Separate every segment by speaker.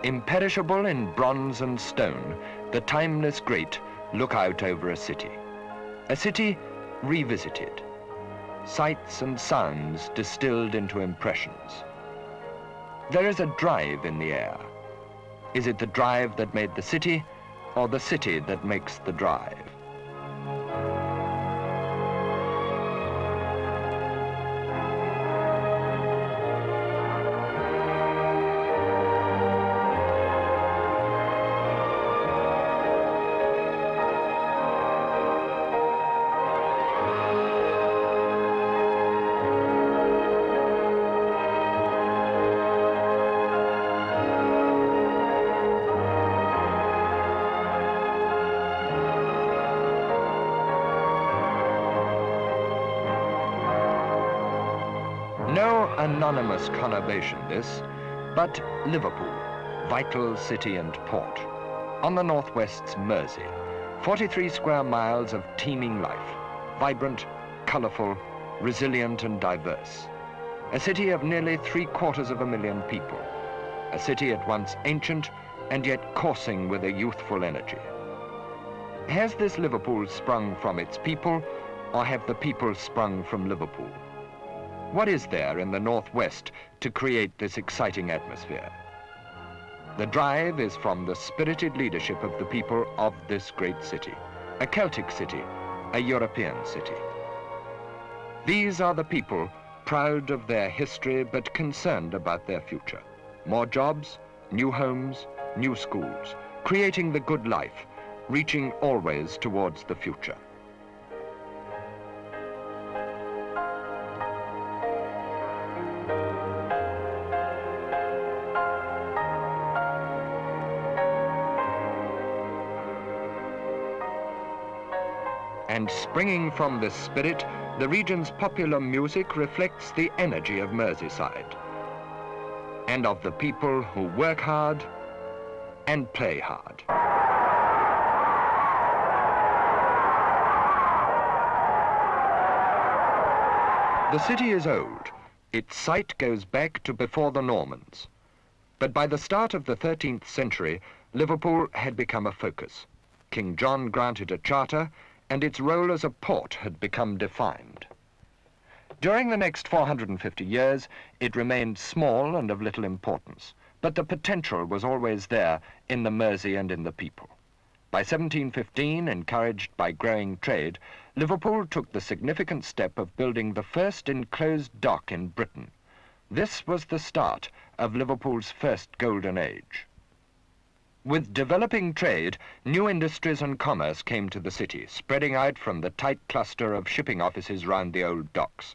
Speaker 1: Imperishable in bronze and stone, the timeless great look out over a city. A city revisited. Sights and sounds distilled into impressions. There is a drive in the air. Is it the drive that made the city, or the city that makes the drive? No anonymous conurbation this, but Liverpool, vital city and port, on the northwest's Mersey, 43 square miles of teeming life, vibrant, colourful, resilient and diverse. A city of nearly 750,000 people, a city at once ancient and yet coursing with a youthful energy. Has this Liverpool sprung from its people, or have the people sprung from Liverpool? What is there in the northwest to create this exciting atmosphere? The drive is from the spirited leadership of the people of this great city, a Celtic city, a European city. These are the people proud of their history but concerned about their future. More jobs, new homes, new schools, creating the good life, reaching always towards the future. And springing from this spirit, the region's popular music reflects the energy of Merseyside and of the people who work hard and play hard. The city is old. Its site goes back to before the Normans. But by the start of the 13th century, Liverpool had become a focus. King John granted a charter, and its role as a port had become defined. During the next 450 years, it remained small and of little importance, but the potential was always there in the Mersey and in the people. By 1715, encouraged by growing trade, Liverpool took the significant step of building the first enclosed dock in Britain. This was the start of Liverpool's first golden age. With developing trade, new industries and commerce came to the city, spreading out from the tight cluster of shipping offices round the old docks.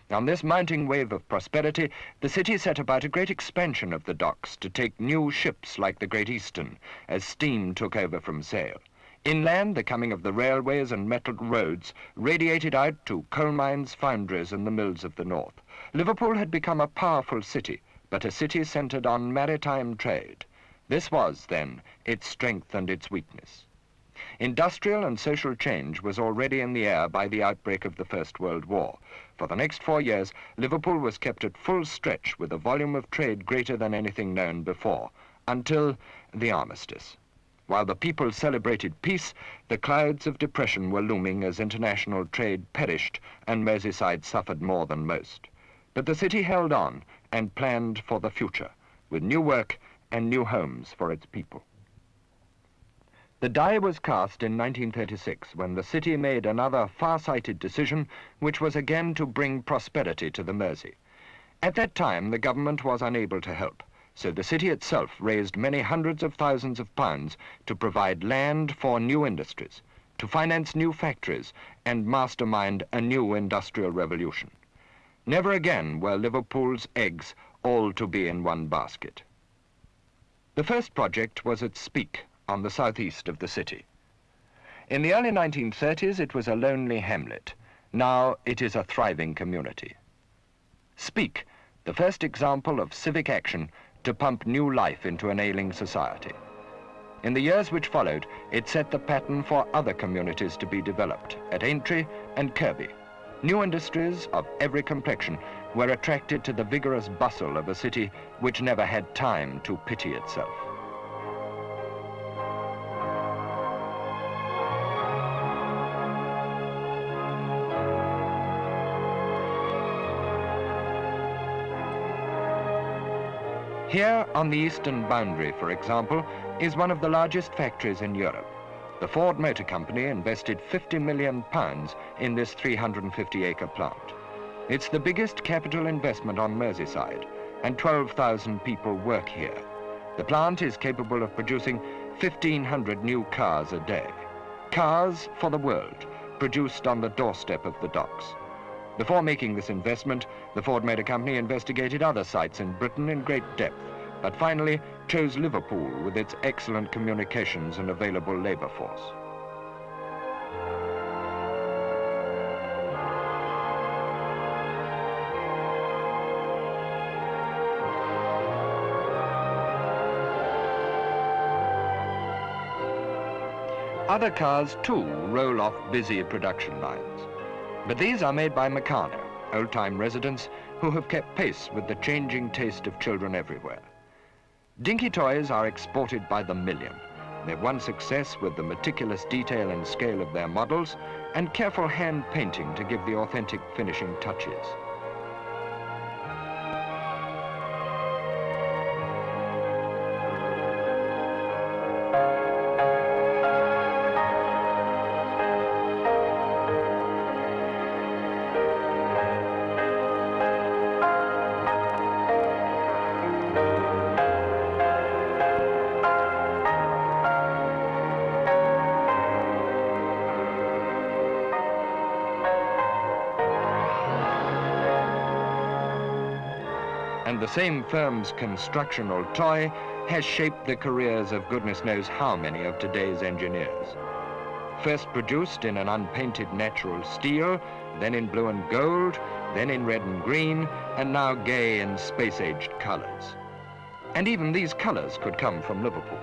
Speaker 1: On this mounting wave of prosperity, the city set about a great expansion of the docks to take new ships like the Great Eastern, as steam took over from sail. Inland, the coming of the railways and metalled roads radiated out to coal mines, foundries, and the mills of the north. Liverpool had become a powerful city, but a city centred on maritime trade. This was, then, its strength and its weakness. Industrial and social change was already in the air by the outbreak of the First World War. For the next 4 years, Liverpool was kept at full stretch with a volume of trade greater than anything known before, until the armistice. While the people celebrated peace, the clouds of depression were looming as international trade perished and Merseyside suffered more than most. But the city held on and planned for the future, with new work and new homes for its people. The die was cast in 1936 when the city made another far-sighted decision, which was again to bring prosperity to the Mersey. At that time, the government was unable to help, so the city itself raised many hundreds of thousands of pounds to provide land for new industries, to finance new factories, and mastermind a new industrial revolution. Never again were Liverpool's eggs all to be in one basket. The first project was at Speke, on the southeast of the city. In the early 1930s, it was a lonely hamlet. Now it is a thriving community. Speke, the first example of civic action to pump new life into an ailing society. In the years which followed, it set the pattern for other communities to be developed at Aintree and Kirby. New industries of every complexion were attracted to the vigorous bustle of a city which never had time to pity itself. Here on the eastern boundary, for example, is one of the largest factories in Europe. The Ford Motor Company invested £50 million in this 350-acre plant. It's the biggest capital investment on Merseyside, and 12,000 people work here. The plant is capable of producing 1,500 new cars a day. Cars for the world, produced on the doorstep of the docks. Before making this investment, the Ford Motor Company investigated other sites in Britain in great depth, but finally chose Liverpool with its excellent communications and available labour force. Other cars, too, roll off busy production lines. But these are made by Meccano, old-time residents who have kept pace with the changing taste of children everywhere. Dinky toys are exported by the million. They've won success with the meticulous detail and scale of their models and careful hand painting to give the authentic finishing touches. And the same firm's constructional toy has shaped the careers of goodness knows how many of today's engineers. First produced in an unpainted natural steel, then in blue and gold, then in red and green, and now gay in space-aged colors. And even these colors could come from Liverpool.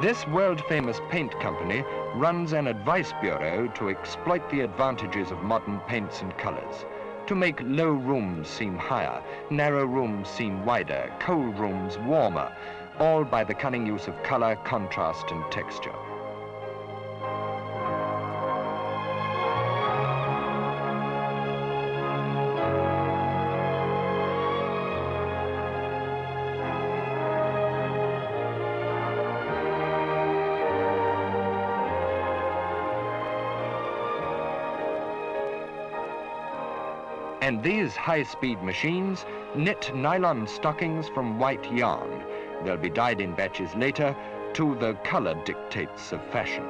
Speaker 1: This world-famous paint company runs an advice bureau to exploit the advantages of modern paints and colors, to make low rooms seem higher, narrow rooms seem wider, cold rooms warmer, all by the cunning use of color, contrast, and texture. And these high-speed machines knit nylon stockings from white yarn. They'll be dyed in batches later to the color dictates of fashion.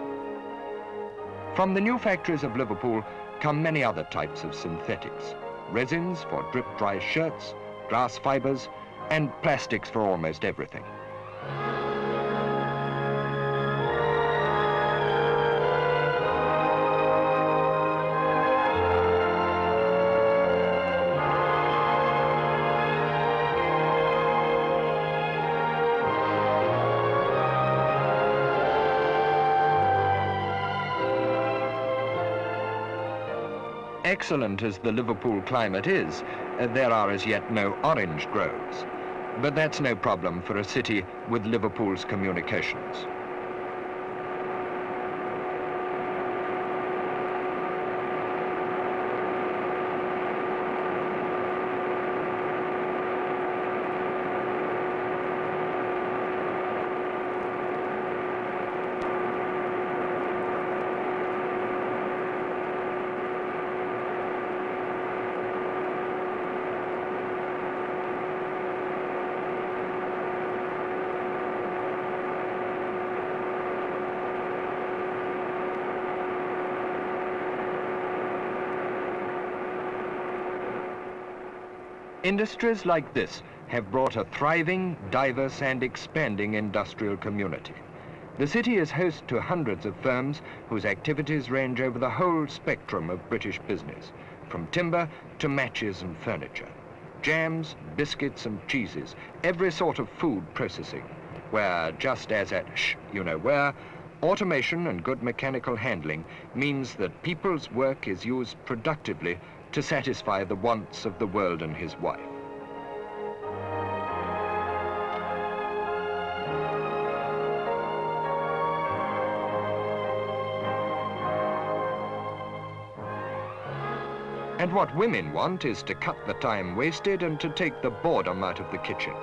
Speaker 1: From the new factories of Liverpool come many other types of synthetics. Resins for drip-dry shirts, glass fibers, and plastics for almost everything. Excellent as the Liverpool climate is, there are as yet no orange groves. But that's no problem for a city with Liverpool's communications. Industries like this have brought a thriving, diverse and expanding industrial community. The city is host to hundreds of firms whose activities range over the whole spectrum of British business, from timber to matches and furniture, jams, biscuits and cheeses, every sort of food processing, where, just as at you-know-where, automation and good mechanical handling means that people's work is used productively to satisfy the wants of the world and his wife. And what women want is to cut the time wasted and to take the boredom out of the kitchen.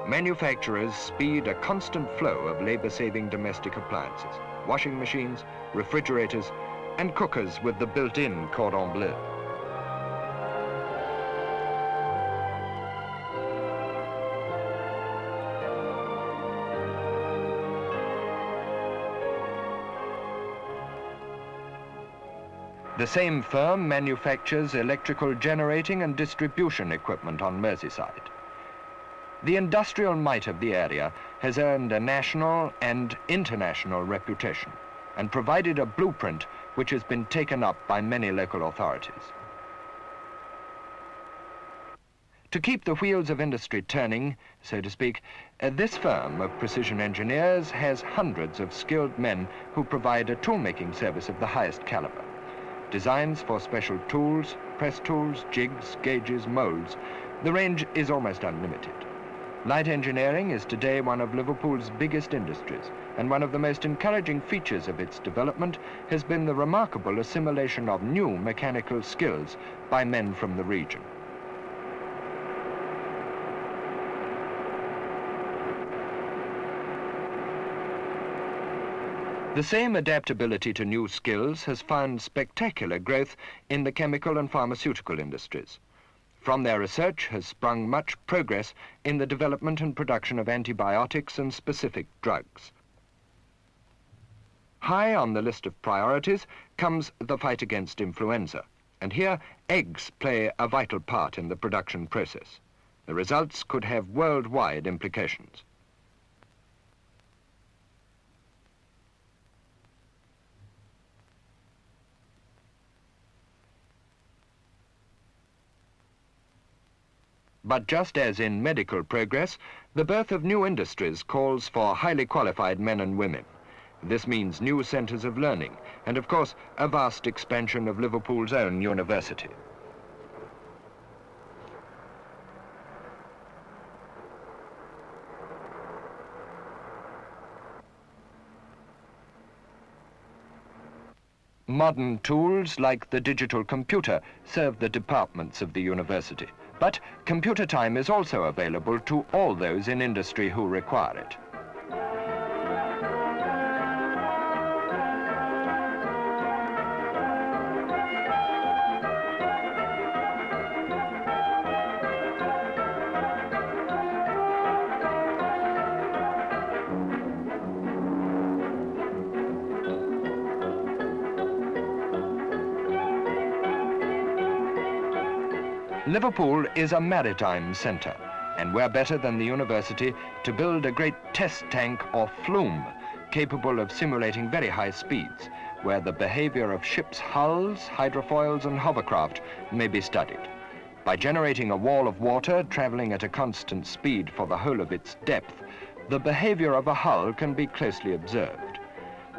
Speaker 1: Manufacturers speed a constant flow of labor-saving domestic appliances, washing machines, refrigerators, and cookers with the built-in cordon bleu. The same firm manufactures electrical generating and distribution equipment on Merseyside. The industrial might of the area has earned a national and international reputation and provided a blueprint which has been taken up by many local authorities. To keep the wheels of industry turning, so to speak, this firm of precision engineers has hundreds of skilled men who provide a tool-making service of the highest caliber. Designs for special tools, press tools, jigs, gauges, molds. The range is almost unlimited. Light engineering is today one of Liverpool's biggest industries, and one of the most encouraging features of its development has been the remarkable assimilation of new mechanical skills by men from the region. The same adaptability to new skills has found spectacular growth in the chemical and pharmaceutical industries. From their research has sprung much progress in the development and production of antibiotics and specific drugs. High on the list of priorities comes the fight against influenza, and here eggs play a vital part in the production process. The results could have worldwide implications. But just as in medical progress, the birth of new industries calls for highly qualified men and women. This means new centres of learning and, of course, a vast expansion of Liverpool's own university. Modern tools like the digital computer serve the departments of the university. But computer time is also available to all those in industry who require it. Liverpool is a maritime centre, and we're better than the university to build a great test tank or flume capable of simulating very high speeds, where the behaviour of ships' hulls, hydrofoils and hovercraft may be studied. By generating a wall of water travelling at a constant speed for the whole of its depth, the behaviour of a hull can be closely observed.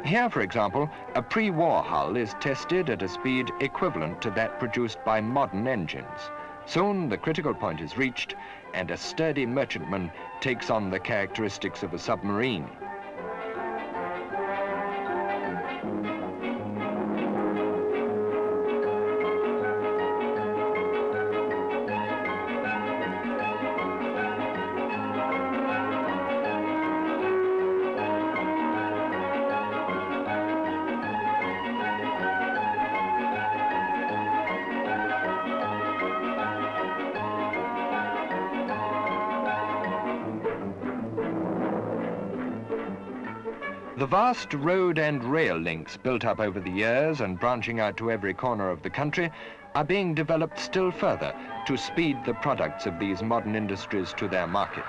Speaker 1: Here, for example, a pre-war hull is tested at a speed equivalent to that produced by modern engines. Soon the critical point is reached, and a sturdy merchantman takes on the characteristics of a submarine. The vast road and rail links built up over the years and branching out to every corner of the country are being developed still further to speed the products of these modern industries to their markets.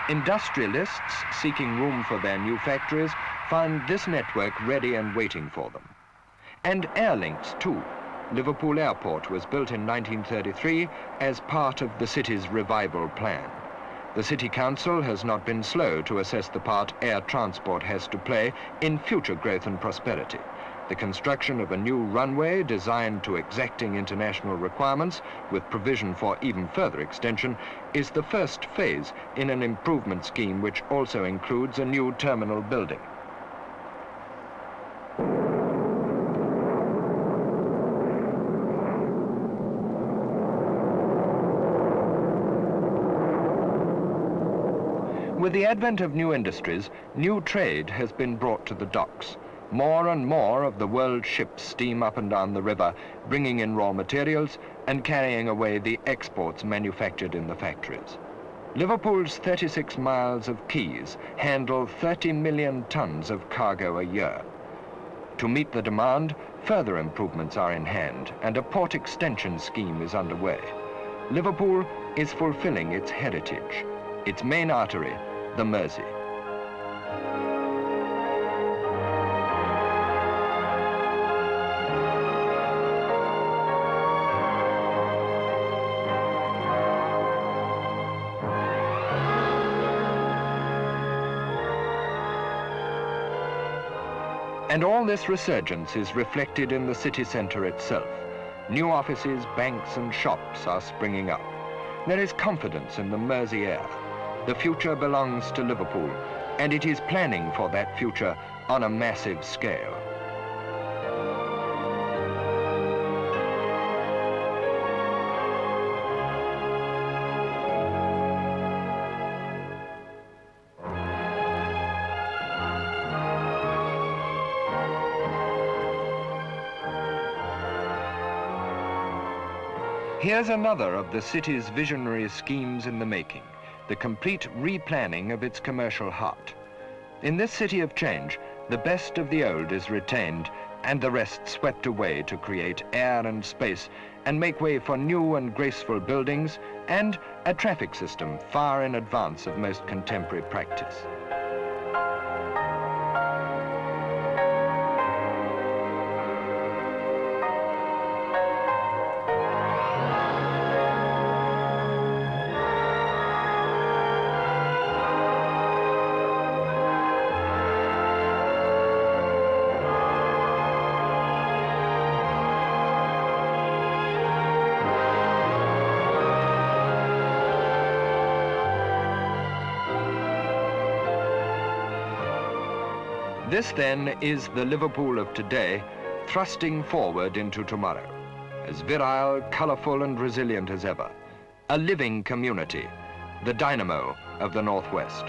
Speaker 1: Industrialists seeking room for their new factories found this network ready and waiting for them. And air links too. Liverpool Airport was built in 1933 as part of the city's revival plan. The City Council has not been slow to assess the part air transport has to play in future growth and prosperity. The construction of a new runway designed to exacting international requirements with provision for even further extension is the first phase in an improvement scheme which also includes a new terminal building. With the advent of new industries, new trade has been brought to the docks. More and more of the world's ships steam up and down the river, bringing in raw materials and carrying away the exports manufactured in the factories. Liverpool's 36 miles of quays handle 30 million tons of cargo a year. To meet the demand, further improvements are in hand and a port extension scheme is underway. Liverpool is fulfilling its heritage, its main artery, the Mersey. And all this resurgence is reflected in the city centre itself. New offices, banks and shops are springing up. There is confidence in the Mersey air. The future belongs to Liverpool, and it is planning for that future on a massive scale. Here's another of the city's visionary schemes in the making, the complete replanning of its commercial heart. In this city of change, the best of the old is retained and the rest swept away to create air and space and make way for new and graceful buildings and a traffic system far in advance of most contemporary practice. This, then, is the Liverpool of today, thrusting forward into tomorrow, as virile, colourful and resilient as ever. A living community, the dynamo of the Northwest.